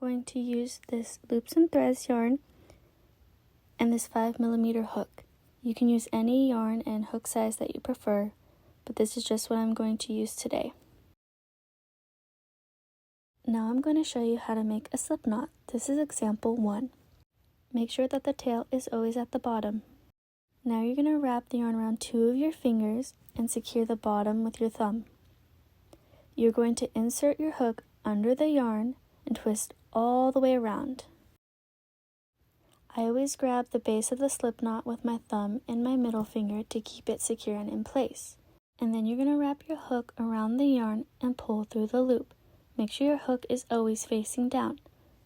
I'm going to use this loops and threads yarn and this 5mm hook. You can use any yarn and hook size that you prefer, but this is just what I'm going to use today. Now I'm going to show you how to make a slip knot. This is example 1. Make sure that the tail is always at the bottom. Now you're going to wrap the yarn around 2 of your fingers and secure the bottom with your thumb. You're going to insert your hook under the yarn and twist all the way around. I always grab the base of the slip knot with my thumb and my middle finger to keep it secure and in place. And then you're going to wrap your hook around the yarn and pull through the loop. Make sure your hook is always facing down.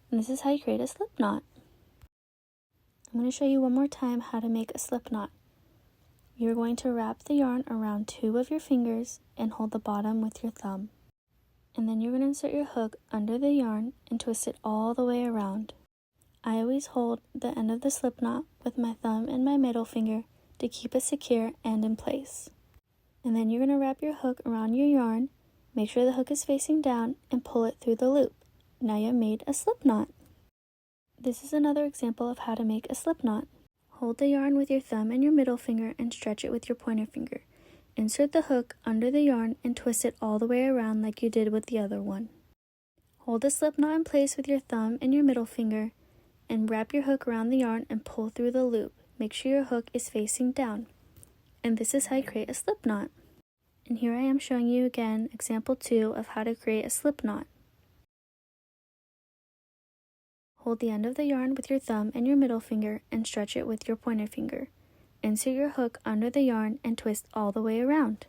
And this is how you create a slip knot. I'm going to show you one more time how to make a slip knot. You're going to wrap the yarn around 2 of your fingers and hold the bottom with your thumb. And then you're going to insert your hook under the yarn and twist it all the way around. I always hold the end of the slip knot with my thumb and my middle finger to keep it secure and in place. And then you're going to wrap your hook around your yarn, make sure the hook is facing down, and pull it through the loop. Now you've made a slip knot. This is another example of how to make a slip knot. Hold the yarn with your thumb and your middle finger and stretch it with your pointer finger. Insert the hook under the yarn and twist it all the way around like you did with the other one. Hold the slip knot in place with your thumb and your middle finger and wrap your hook around the yarn and pull through the loop. Make sure your hook is facing down. And this is how you create a slip knot. And here I am showing you again example 2 of how to create a slip knot. Hold the end of the yarn with your thumb and your middle finger and stretch it with your pointer finger. Insert your hook under the yarn and twist all the way around.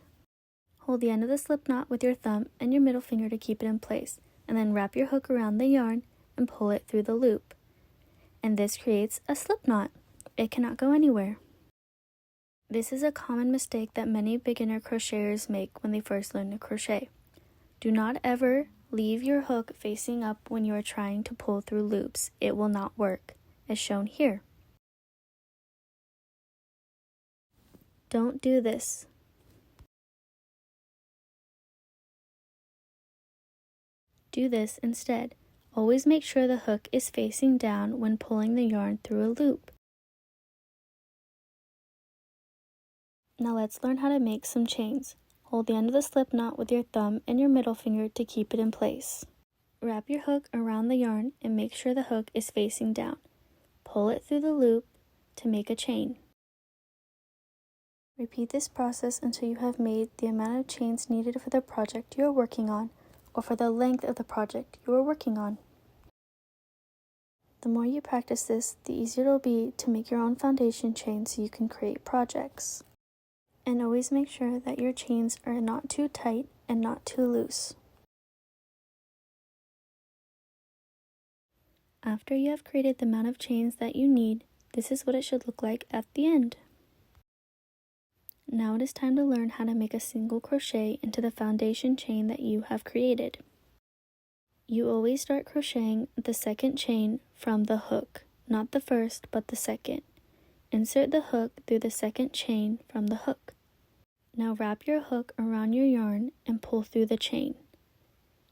Hold the end of the slip knot with your thumb and your middle finger to keep it in place, and then wrap your hook around the yarn and pull it through the loop. And this creates a slip knot. It cannot go anywhere. This is a common mistake that many beginner crocheters make when they first learn to crochet. Do not ever leave your hook facing up when you are trying to pull through loops. It will not work, as shown here. Don't do this. Do this instead. Always make sure the hook is facing down when pulling the yarn through a loop. Now let's learn how to make some chains. Hold the end of the slip knot with your thumb and your middle finger to keep it in place. Wrap your hook around the yarn and make sure the hook is facing down. Pull it through the loop to make a chain. Repeat this process until you have made the amount of chains needed for the project you are working on, or for the length of the project you are working on. The more you practice this, the easier it will be to make your own foundation chain so you can create projects. And always make sure that your chains are not too tight and not too loose. After you have created the amount of chains that you need, this is what it should look like at the end. Now it is time to learn how to make a single crochet into the foundation chain that you have created. You always start crocheting the second chain from the hook, not the first but the second. Insert the hook through the second chain from the hook. Now wrap your hook around your yarn and pull through the chain.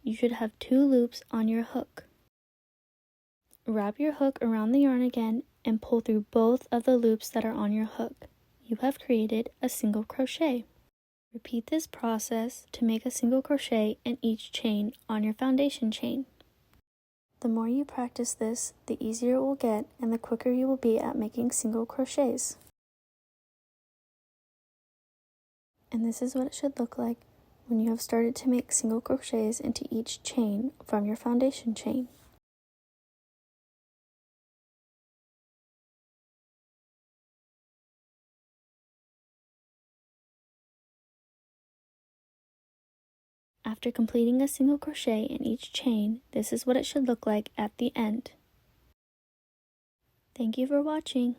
You should have 2 loops on your hook. Wrap your hook around the yarn again and pull through both of the loops that are on your hook. You have created a single crochet. Repeat this process to make a single crochet in each chain on your foundation chain. The more you practice this, the easier it will get and the quicker you will be at making single crochets. And this is what it should look like when you have started to make single crochets into each chain from your foundation chain. After completing a single crochet in each chain, this is what it should look like at the end. Thank you for watching.